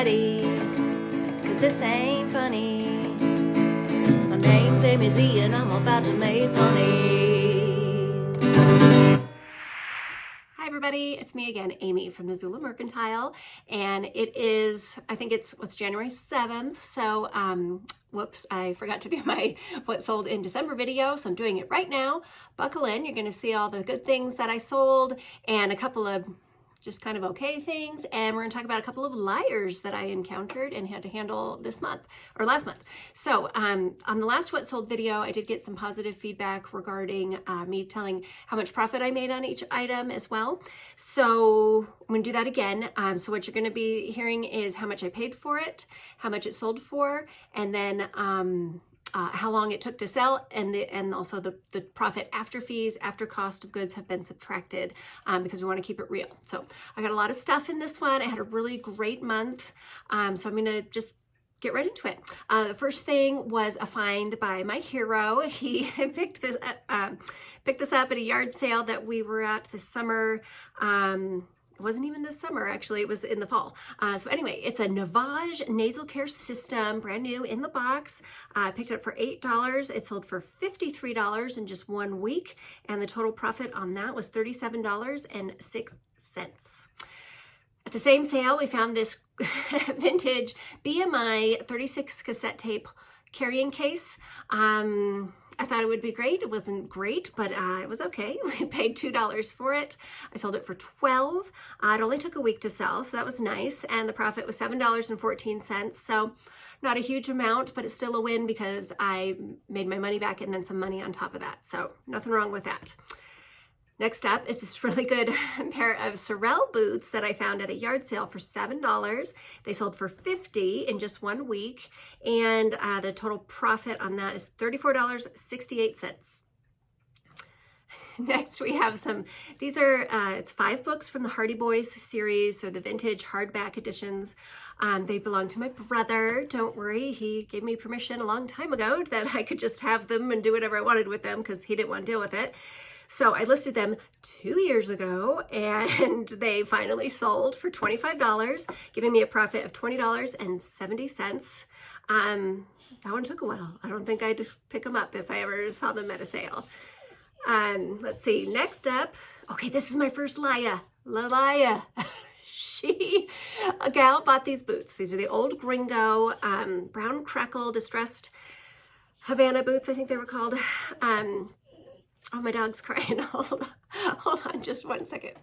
ready, cause this ain't funny. My name's Amy Z and I'm about to make money. Hi everybody, it's me again, Amy from the Zula Mercantile, and it is, I think it's January 7th, so whoops, I forgot to do my what sold in December video, so I'm doing it right now. Buckle in, you're going to see all the good things that I sold and a couple of just kind of okay things, and we're going to talk about a couple of liars that I encountered and had to handle this month or last month. So on the last what sold video, I did get some positive feedback regarding me telling how much profit I made on each item as well. So I'm going to do that again. So what you're going to be hearing is how much I paid for it, how much it sold for, and then how long it took to sell, and also the profit after fees, after cost of goods have been subtracted, because we want to keep it real. So I got a lot of stuff in this one. I had a really great month. So I'm going to just get right into it. The first thing was a find by my hero. He picked this up at a yard sale that we were at this summer. It wasn't even this summer, actually, it was in the fall. So anyway, it's a Navage nasal care system, brand new in the box. I picked it up for $8. It sold for $53 in just 1 week. And the total profit on that was $37.06. At the same sale, we found this vintage BMI 36 cassette tape carrying case. I thought it would be great. It wasn't great, but it was okay. We paid $2 for it. I sold it for $12. It only took a week to sell, so that was nice. And the profit was $7.14. So not a huge amount, but it's still a win because I made my money back and then some money on top of that. So nothing wrong with that. Next up is this really good pair of Sorel boots that I found at a yard sale for $7. They sold for $50 in just 1 week, and the total profit on that is $34.68. Next, we have some, these are, it's 5 books from the Hardy Boys series, so the vintage hardback editions. They belong to my brother. Don't worry, he gave me permission a long time ago that I could just have them and do whatever I wanted with them because he didn't want to deal with it. So I listed them 2 years ago and they finally sold for $25, giving me a profit of $20.70. That one took a while. I don't think I'd pick them up if I ever saw them at a sale. Let's see, next up, okay, this is my first Laia. A gal bought these boots. These are the old Gringo, brown crackle distressed Havana boots, I think they were called. Oh, my dog's crying. Hold on just 1 second.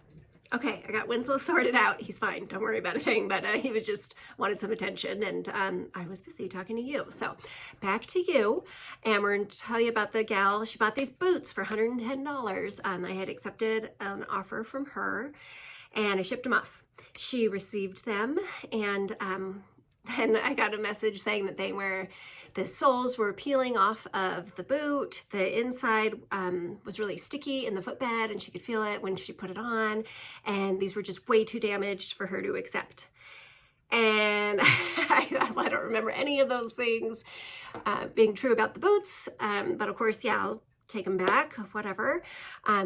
Okay, I got Winslow sorted out. He's fine. Don't worry about a thing, but he was just wanted some attention, and I was busy talking to you. So back to you, and we're going to tell you about the gal. She bought these boots for $110. I had accepted an offer from her, and I shipped them off. She received them, and then I got a message saying that the soles were peeling off of the boot. The inside was really sticky in the footbed and she could feel it when she put it on. And these were just way too damaged for her to accept. And I don't remember any of those things being true about the boots. But of course, yeah, I'll take them back, whatever.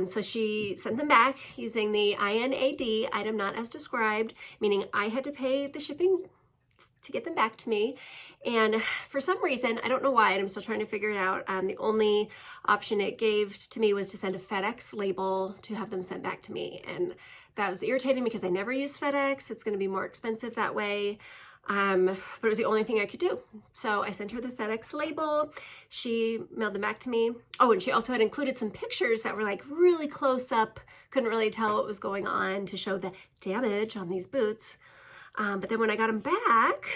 So she sent them back using the INAD, item not as described, meaning I had to pay the shipping to get them back to me. And for some reason, I don't know why, and I'm still trying to figure it out, the only option it gave to me was to send a FedEx label to have them sent back to me. And that was irritating because I never use FedEx. It's going to be more expensive that way. But it was the only thing I could do. So I sent her the FedEx label. She mailed them back to me. Oh, and she also had included some pictures that were like really close up. Couldn't really tell what was going on to show the damage on these boots. But then when I got them back,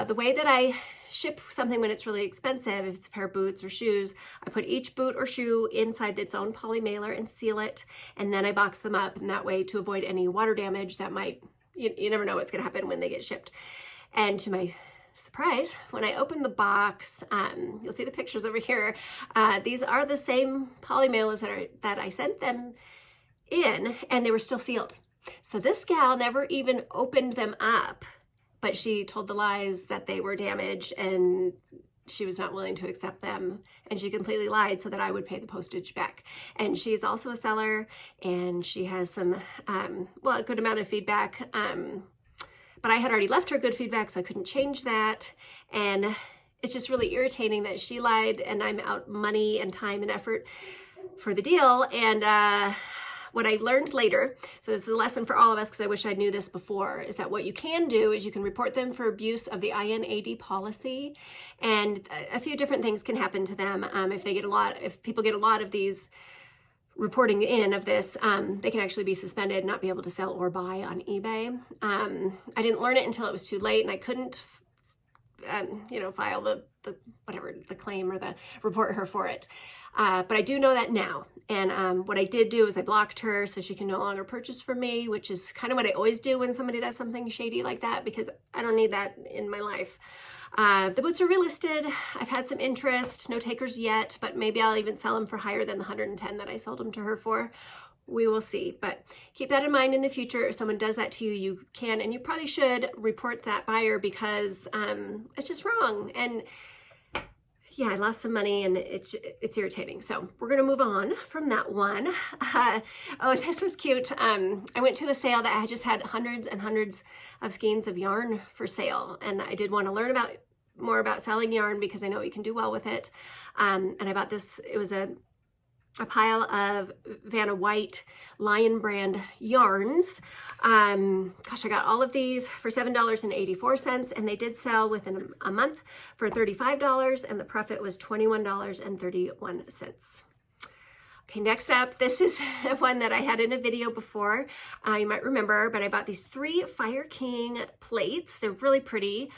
the way that I ship something when it's really expensive, if it's a pair of boots or shoes, I put each boot or shoe inside its own poly mailer and seal it, and then I box them up in that way to avoid any water damage that might, you never know what's going to happen when they get shipped. And to my surprise, when I opened the box, you'll see the pictures over here. These are the same poly mailers that I sent them in, and they were still sealed. So this gal never even opened them up, but she told the lies that they were damaged and she was not willing to accept them, and she completely lied so that I would pay the postage back. And she's also a seller, and she has some, well, a good amount of feedback but I had already left her good feedback, so I couldn't change that. And it's just really irritating that she lied and I'm out money and time and effort for the deal. And what I learned later, so this is a lesson for all of us because I wish I knew this before, is that what you can do is you can report them for abuse of the INAD policy, and a few different things can happen to them. If people get a lot of these reporting in of this, they can actually be suspended, not be able to sell or buy on eBay. I didn't learn it until it was too late, and I couldn't file the claim or the report her for it. But I do know that now. And what I did do is I blocked her so she can no longer purchase from me, which is kind of what I always do when somebody does something shady like that, because I don't need that in my life. The boots are relisted. I've had some interest, no takers yet, but maybe I'll even sell them for higher than the 110 that I sold them to her for. We will see, but keep that in mind in the future. If someone does that to you, you can, and you probably should report that buyer, because it's just wrong. And yeah, I lost some money and it's irritating. So we're going to move on from that one. Oh, this was cute. I went to a sale that I just had hundreds and hundreds of skeins of yarn for sale. And I did want to learn more about selling yarn because I know you can do well with it. And I bought this, it was a pile of Vanna White Lion brand yarns. Gosh, I got all of these for $7.84, and they did sell within a month for $35, and the profit was $21.31. Okay, next up, this is one that I had in a video before. You might remember, but I bought these 3 Fire King plates. They're really pretty.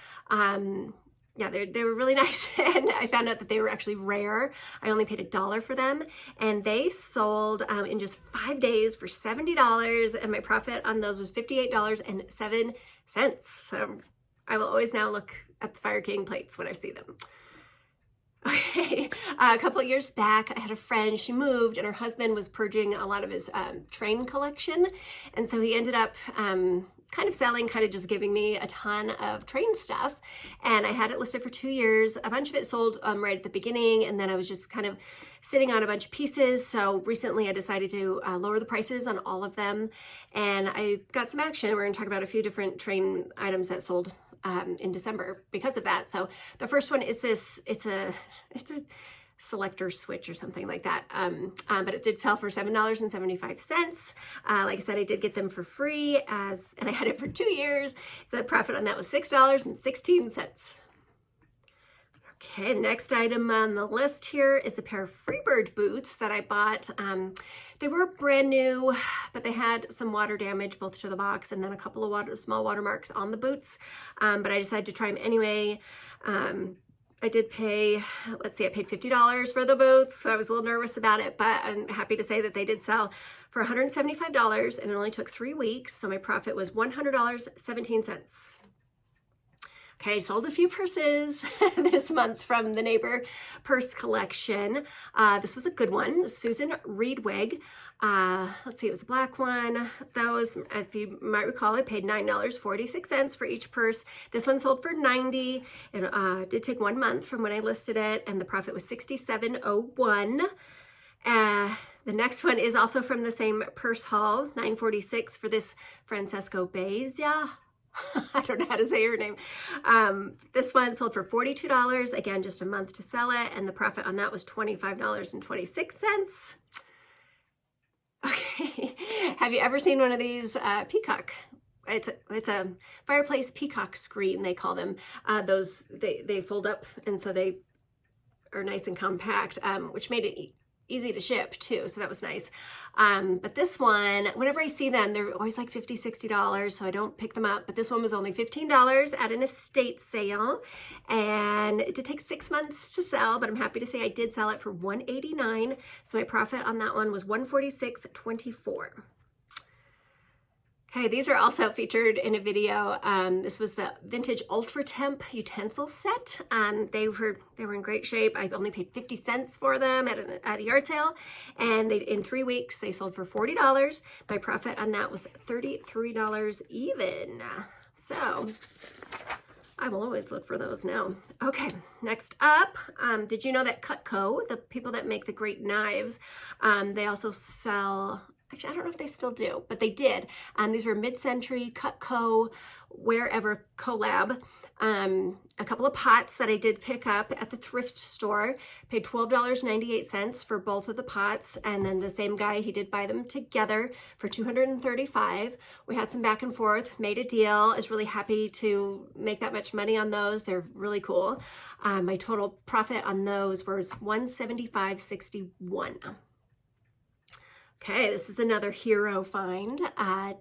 Yeah, they were really nice, and I found out that they were actually rare. I only paid $1 for them, and they sold in just 5 days for $70, and my profit on those was $58.07. So I will always now look at the Fire King plates when I see them. Okay, a couple of years back, I had a friend, she moved, and her husband was purging a lot of his train collection, and so he ended up kind of selling, kind of just giving me a ton of train stuff, and I had it listed for 2 years. A bunch of it sold right at the beginning, and then I was just kind of sitting on a bunch of pieces. So recently I decided to lower the prices on all of them, and I got some action. We're going to talk about a few different train items that sold in December because of that. So the first one is this, it's a selector switch or something like that, but it did sell for $7.75. Like I said, I did get them for free, and I had it for 2 years. The profit on that was $6.16. Okay, the next item on the list here is a pair of Freebird boots that I bought. They were brand new, but they had some water damage both to the box and then a couple of small watermarks on the boots, but I decided to try them anyway. I did pay, let's see, I paid $50 for the boots, so I was a little nervous about it, but I'm happy to say that they did sell for $175, and it only took 3 weeks, so my profit was $100.17. Okay, I sold a few purses this month from the Neighbor Purse Collection. This was a good one, Susan Reed wig. Let's see, it was a black one. Those, if you might recall, I paid $9.46 for each purse. This one sold for $90. It did take 1 month from when I listed it, and the profit was $67.01. The next one is also from the same purse haul, $9.46 for this Francesco Bezia. I don't know how to say her name. This one sold for $42, again, just a month to sell it, and the profit on that was $25.26. Okay, have you ever seen one of these peacock? It's a fireplace peacock screen, they call them. They fold up, and so they are nice and compact, which made it easy to ship too, so that was nice. But this one, whenever I see them, they're always like $50, $60, so I don't pick them up. But this one was only $15 at an estate sale, and it did take 6 months to sell, but I'm happy to say I did sell it for $189, so my profit on that one was $146.24. Okay, these are also featured in a video. This was the vintage Ultra Temp utensil set. They were in great shape. I only paid 50 cents for them at a yard sale, and in 3 weeks they sold for $40. My profit on that was $33 even. So I will always look for those now. Okay, next up, did you know that Cutco, the people that make the great knives, they also sell Actually, I don't know if they still do, but they did. These were mid-century Cutco, wherever collab. A couple of pots that I did pick up at the thrift store. Paid $12.98 for both of the pots, and then the same guy, he did buy them together for $235. We had some back and forth, made a deal. I was really happy to make that much money on those. They're really cool. My total profit on those was $175.61. Okay, this is another hero find.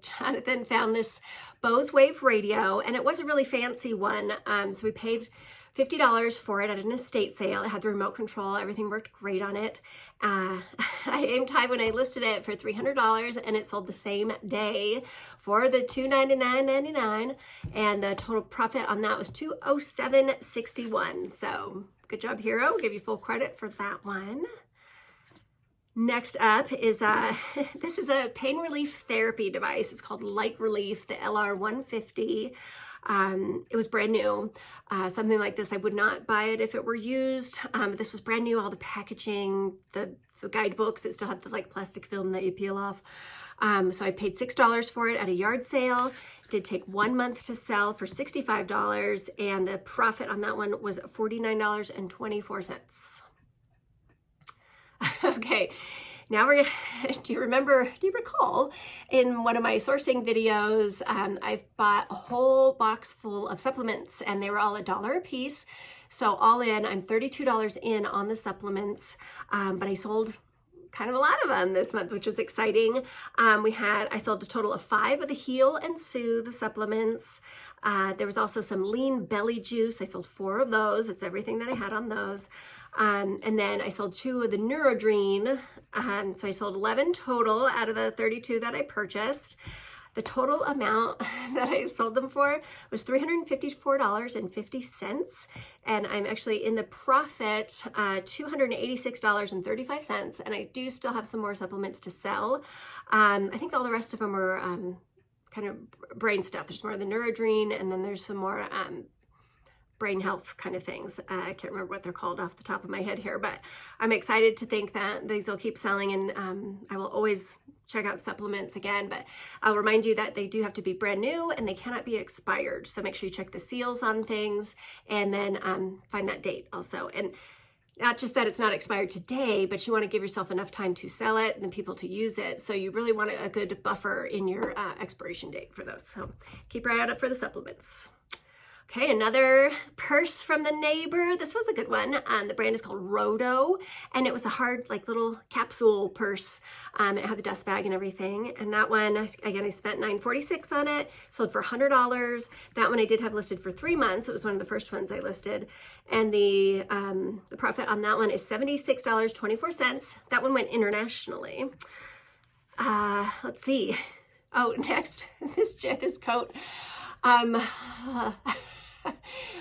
Jonathan found this Bose Wave radio, and it was a really fancy one. So we paid $50 for it at an estate sale. It had the remote control. Everything worked great on it. I aimed high when I listed it for $300, and it sold the same day for the $299.99, and the total profit on that was $207.61. So good job, hero. Give you full credit for that one. Next up is, this is a pain relief therapy device. It's called Light Relief, the LR150. It was brand new. Something like this, I would not buy it if it were used. This was brand new, all the packaging, the guidebooks, it still had the like plastic film that you peel off. So I paid $6 for it at a yard sale. It did take 1 month to sell for $65, and the profit on that one was $49.24. Okay, now we're gonna, do you recall in one of my sourcing videos, I've bought a whole box full of supplements, and they were all $1 a piece. So all in, I'm $32 in on the supplements, but I sold kind of a lot of them this month, which was exciting. I sold a total of 5 of the Heal and Soothe supplements. There was also some lean belly juice. I sold 4 of those. It's everything that I had on those. And then I sold 2 of the Neurodrene. So I sold 11 total out of the 32 that I purchased. The total amount that I sold them for was $354.50. And I'm actually in the profit, $286.35. And I do still have some more supplements to sell. I think all the rest of them are kind of brain stuff. There's more of the Neurodrene, and then there's some more brain health kind of things. I can't remember what they're called off the top of my head here, but I'm excited to think that these will keep selling, and I will always check out supplements again, but I'll remind you that they do have to be brand new and they cannot be expired. So make sure you check the seals on things, and then find that date also. And not just that it's not expired today, but you want to give yourself enough time to sell it and people to use it. So you really want a good buffer in your expiration date for those. So keep your eye out for the supplements. Okay, another purse from the neighbor. This was a good one. The brand is called Rodo, and it was a hard, like, little capsule purse. It had the dust bag and everything. And that one, again, I spent $9.46 on it. Sold for $100. That one I did have listed for 3 months. It was one of the first ones I listed, and the profit on that one is $76.24. That one went internationally. Let's see. Oh, next, this coat.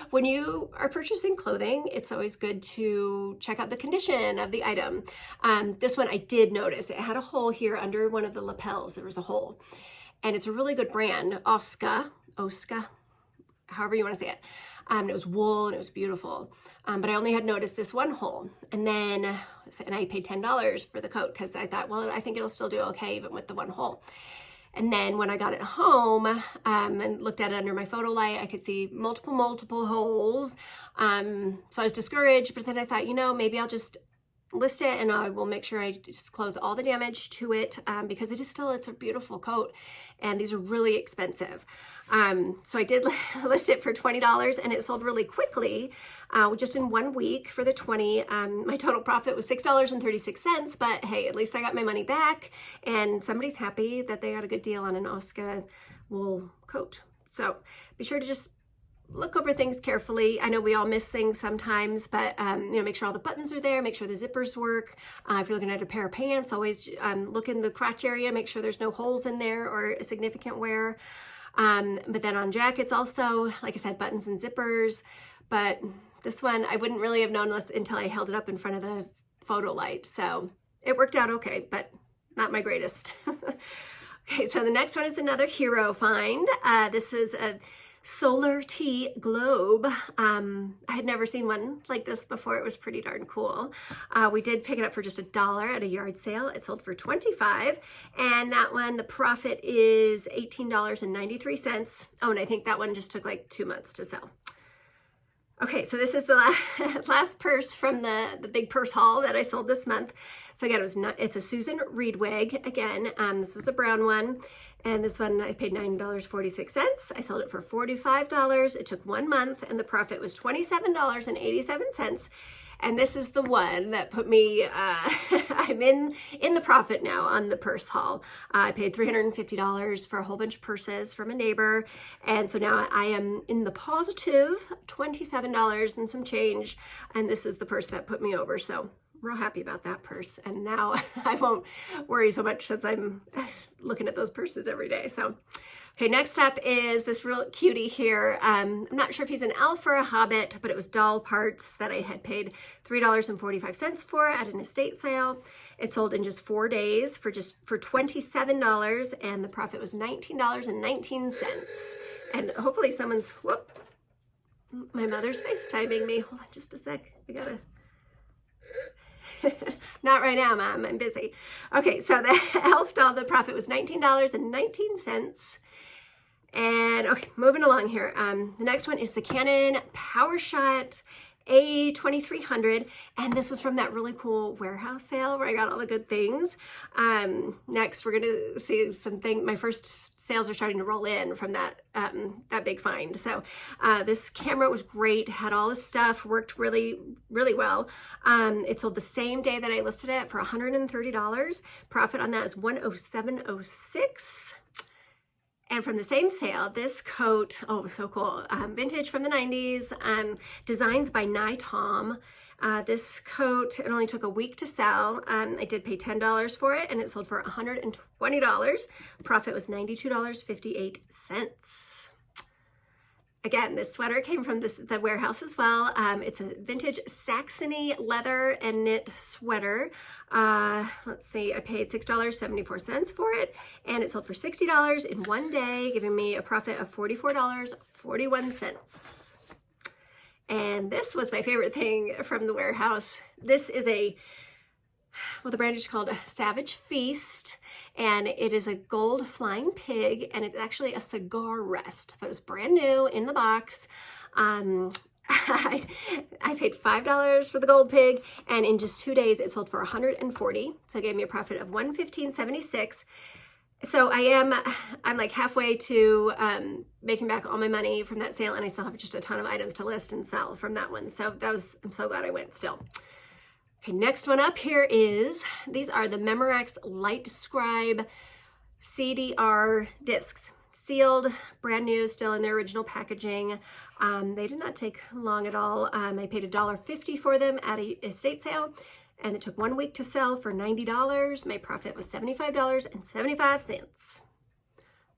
When you are purchasing clothing, it's always good to check out the condition of the item. This one I did notice. It had a hole here under one of the lapels. There was a hole. And it's a really good brand, Osca, however you want to say it. It was wool and it was beautiful. But I only had noticed this one hole. And I paid $10 for the coat because I thought, well, I think it'll still do okay even with the one hole. And then when I got it home and looked at it under my photo light, I could see multiple holes. So I was discouraged, but then I thought, maybe I'll just list it and I will make sure I just close all the damage to it because it's a beautiful coat, and these are really expensive. So I did list it for $20, and it sold really quickly, just in 1 week for the 20. My total profit was $6.36, but hey, at least I got my money back, and somebody's happy that they got a good deal on an Osca wool coat. So be sure to just look over things carefully. I know we all miss things sometimes, but make sure all the buttons are there, make sure the zippers work. If you're looking at a pair of pants, always look in the crotch area, make sure there's no holes in there or a significant wear. But then on jackets also, like I said, buttons and zippers. But this one, I wouldn't really have known until I held it up in front of the photo light. So it worked out okay, but not my greatest. Okay, so the next one is another hero find. This is a solar tea globe. I had never seen one like this before. It was pretty darn cool. We did pick it up for just $1 at a yard sale. It sold for $25, and that one, the profit is $18.93. Oh, and I think that one just took like 2 months to sell. Okay, so this is the last purse from the big purse haul that I sold this month. So again, it's a Susan Reed wig. Again, this was a brown one, and this one I paid $9.46. I sold it for $45. It took 1 month, and the profit was $27.87. And this is the one that put me, I'm in the profit now on the purse haul. I paid $350 for a whole bunch of purses from a neighbor. And so now I am in the positive $27 and some change. And this is the purse that put me over. So real happy about that purse. And now I won't worry so much as I'm looking at those purses every day. So, okay, next up is this real cutie here. I'm not sure if he's an elf or a hobbit, but it was doll parts that I had paid $3.45 for at an estate sale. It sold in just 4 days for $27, and the profit was $19.19. And hopefully someone's, whoop, my mother's FaceTiming me. Hold on just a sec. I gotta, not right now, Mom, I'm busy. Okay, so the elf doll, the profit was $19.19. And okay, moving along here. The next one is the Canon PowerShot A2300, and this was from that really cool warehouse sale where I got all the good things. Next, we're gonna see something. My first sales are starting to roll in from that big find. So this camera was great, had all this stuff, worked really, really well. It sold the same day that I listed it for $130. Profit on that is $107.06. And from the same sale, this coat, oh, so cool, vintage from the 90s, designs by Nye Tom. This coat, it only took a week to sell. I did pay $10 for it, and it sold for $120. Profit was $92.58. Again, this sweater came from the warehouse as well. It's a vintage Saxony leather and knit sweater. Let's see, I paid $6.74 for it, and it sold for $60 in 1 day, giving me a profit of $44.41. And this was my favorite thing from the warehouse. This is well, the brand is called Savage Feast, and it is a gold flying pig, and it's actually a cigar rest. It was brand new in the box. I paid $5 for the gold pig, and in just 2 days it sold for $140. So it gave me a profit of $115.76. So I'm like halfway to making back all my money from that sale, and I still have just a ton of items to list and sell from that one. So I'm so glad I went still. Okay, next one up here is, these are the Memorex Light Scribe CDR discs. Sealed, brand new, still in their original packaging. They did not take long at all. I paid $1.50 for them at a estate sale, and it took 1 week to sell for $90. My profit was $75.75.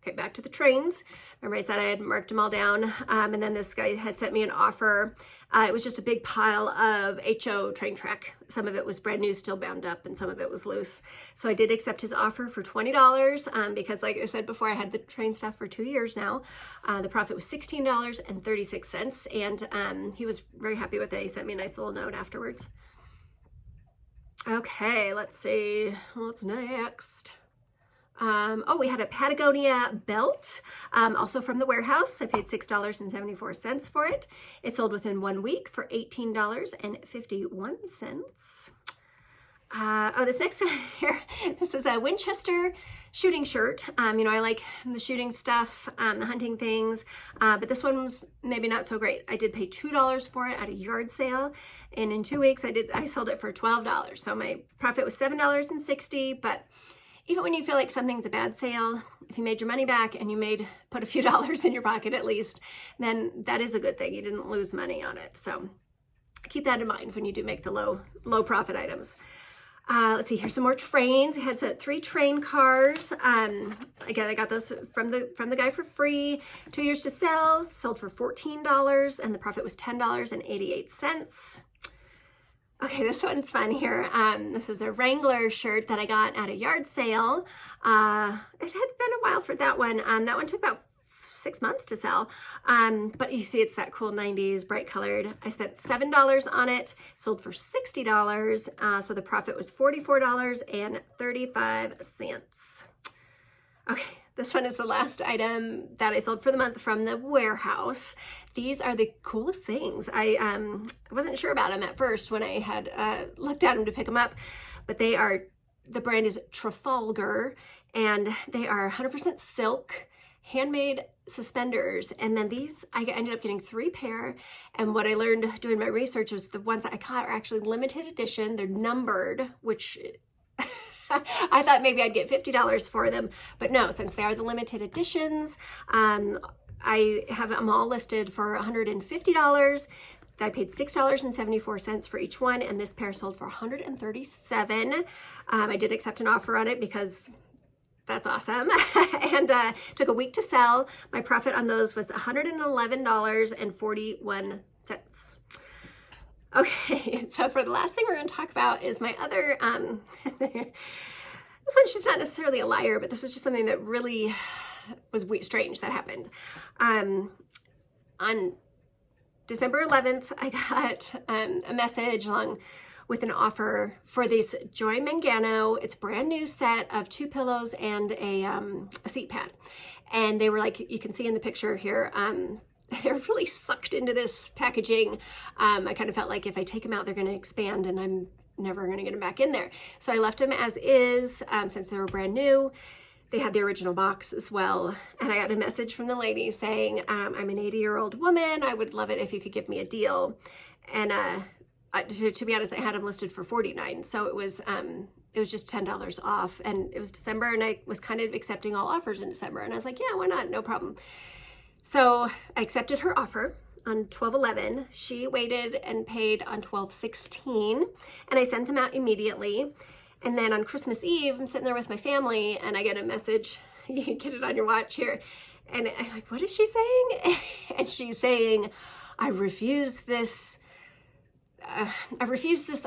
Okay, back to the trains. Remember I said I had marked them all down, and then this guy had sent me an offer. It was just a big pile of HO train track. Some of it was brand new, still bound up, and some of it was loose. So I did accept his offer for $20 because, like I said before, I had the train stuff for 2 years now. The profit was $16.36, and he was very happy with it. He sent me a nice little note afterwards. Okay, let's see what's next. We had a Patagonia belt, also from the warehouse. I paid $6.74 for it. It sold within 1 week for $18.51. This next one here, this is a Winchester shooting shirt. I like the shooting stuff, the hunting things, but this one was maybe not so great. I did pay $2 for it at a yard sale, and in 2 weeks I sold it for $12. So my profit was $7.60, but even when you feel like something's a bad sale, if you made your money back and you put a few dollars in your pocket at least, then that is a good thing. You didn't lose money on it. So keep that in mind when you do make the low profit items. Let's see, here's some more trains. We had 3 train cars. Again, I got those from the guy for free. 2 years to sell, sold for $14, and the profit was $10.88. Okay, this one's fun here. This is a Wrangler shirt that I got at a yard sale. It had been a while for that one. That one took about 6 months to sell. But you see, it's that cool 90s bright colored. I spent $7 on it, sold for $60. So the profit was $44.35. Okay, this one is the last item that I sold for the month from the warehouse. These are the coolest things. I wasn't sure about them at first when I had looked at them to pick them up, but they are, the brand is Trafalgar, and they are 100% silk, handmade suspenders. And then these, I ended up getting 3 pair. And what I learned doing my research was the ones that I caught are actually limited edition. They're numbered, which I thought maybe I'd get $50 for them, but no, since they are the limited editions, I have them all listed for $150. I paid $6.74 for each one, and this pair sold for $137. I did accept an offer on it because that's awesome. And took a week to sell. My profit on those was $111.41. Okay, so for the last thing we're going to talk about is my other, this one, she's not necessarily a liar, but this was just something that really was strange that happened. On December 11th, I got a message along with an offer for this Joy Mangano. It's a brand new set of 2 pillows and a seat pad. And they were like, you can see in the picture here, they're really sucked into this packaging. I kind of felt like if I take them out, they're going to expand and I'm never going to get them back in there. So I left them as is since they were brand new. They had the original box as well. And I got a message from the lady saying, I'm an 80-year-old woman. I would love it if you could give me a deal. And to be honest, I had them listed for $49. So it was just $10 off. And it was December, and I was kind of accepting all offers in December. And I was like, yeah, why not? No problem. So I accepted her offer on 12/11. She waited and paid on 12/16, and I sent them out immediately. And then on Christmas Eve, I'm sitting there with my family, and I get a message. You can get it on your watch here. And I'm like, what is she saying? And she's saying, I refuse this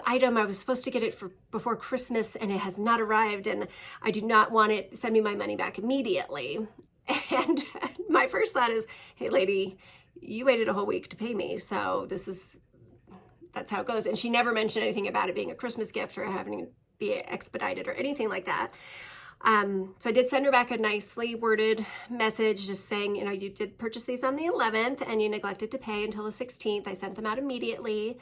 item. I was supposed to get it before Christmas, and it has not arrived, and I do not want it. Send me my money back immediately. And my first thought is, hey lady, you waited a whole week to pay me. So that's how it goes. And she never mentioned anything about it being a Christmas gift or having to be expedited or anything like that. So I did send her back a nicely worded message just saying, you know, you did purchase these on the 11th and you neglected to pay until the 16th. I sent them out immediately.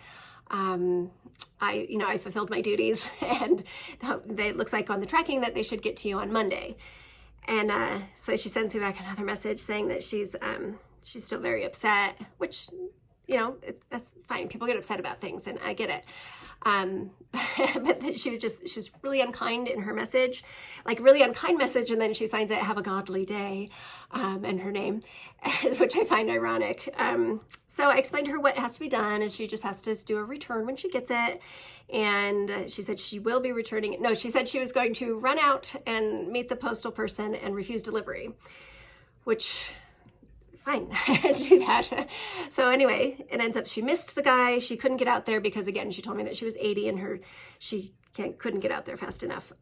I fulfilled my duties, and it looks like on the tracking that they should get to you on Monday. And so she sends me back another message saying that she's still very upset, which, you know, that's fine. People get upset about things, and I get it. But that she was really unkind in her message, like really unkind message. And then she signs it, have a godly day, and her name, which I find ironic. So I explained to her what has to be done, and she just has to do a return when she gets it. And she said she will be returning it. No, she said she was going to run out and meet the postal person and refuse delivery, which fine, do that. So anyway, it ends up she missed the guy. She couldn't get out there because, again, she told me that she was 80 and she couldn't get out there fast enough.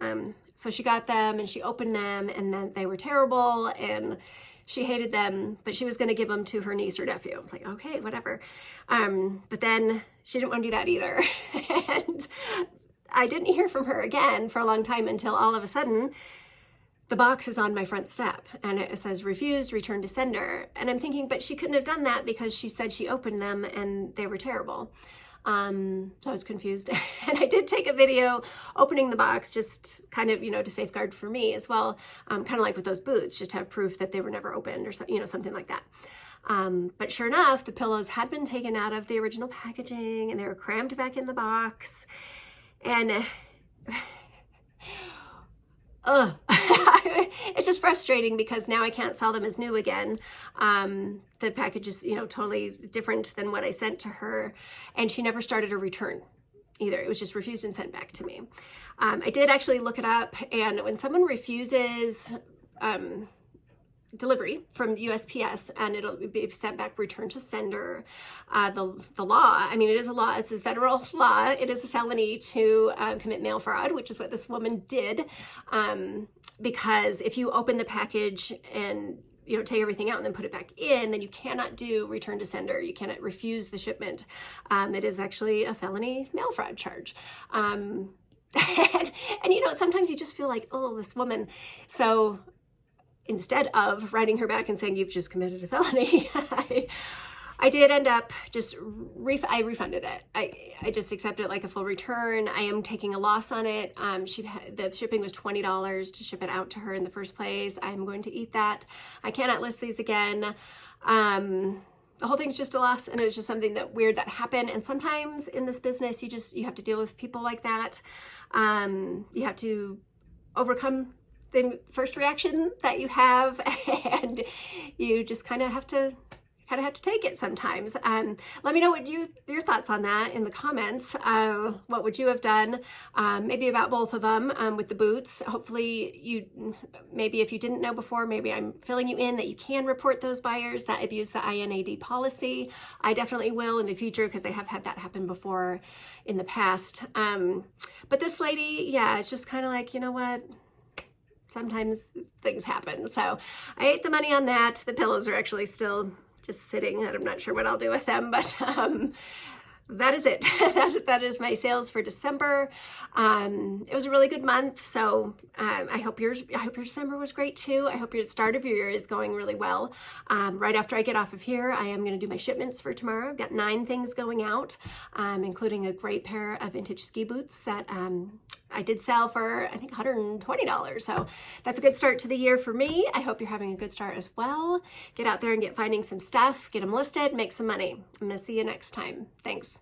So she got them and she opened them, and then they were terrible and she hated them, but she was going to give them to her niece or nephew. I was like, okay, whatever. But then she didn't want to do that either. And I didn't hear from her again for a long time until all of a sudden the box is on my front step and it says refused, return to sender. And I'm thinking, but she couldn't have done that because she said she opened them and they were terrible. So I was confused. And I did take a video opening the box, just kind of, you know, to safeguard for me as well. Kind of like with those boots, just to have proof that they were never opened or something like that. But sure enough, the pillows had been taken out of the original packaging and they were crammed back in the box. And it's just frustrating because now I can't sell them as new again. The package is, totally different than what I sent to her, and she never started a return either. It was just refused and sent back to me. I did actually look it up, and when someone refuses delivery from USPS and it'll be sent back, return to sender, the law, it is a law, it's a federal law, it is a felony to commit mail fraud, which is what this woman did, because if you open the package and take everything out and then put it back in, then you cannot do return to sender. You cannot refuse the shipment. It is actually a felony mail fraud charge. And sometimes you just feel like, oh, this woman. So instead of writing her back and saying, you've just committed a felony, I did end up just, I refunded it. I just accepted it like a full return. I am taking a loss on it. The shipping was $20 to ship it out to her in the first place. I'm going to eat that. I cannot list these again. The whole thing's just a loss, and it was just something weird that happened. And sometimes in this business, you have to deal with people like that. You have to overcome the first reaction that you have, and you just kind of have to take it sometimes. Let me know what your thoughts on that in the comments. What would you have done? Maybe about both of them with the boots. Hopefully maybe if you didn't know before, maybe I'm filling you in that you can report those buyers that abuse the INAD policy. I definitely will in the future because I have had that happen before in the past. But this lady, yeah, it's just kind of like, you know what? Sometimes things happen. So I ate the money on that. The pillows are actually still just sitting, and I'm not sure what I'll do with them, but that is it. That is my sales for December. It was a really good month, so I hope your December was great too. I hope your start of your year is going really well. Right after I get off of here, I am going to do my shipments for tomorrow. I've got 9 things going out, including a great pair of vintage ski boots that I did sell for, I think, $120. So that's a good start to the year for me. I hope you're having a good start as well. Get out there and finding some stuff, get them listed, make some money. I'm going to see you next time. Thanks.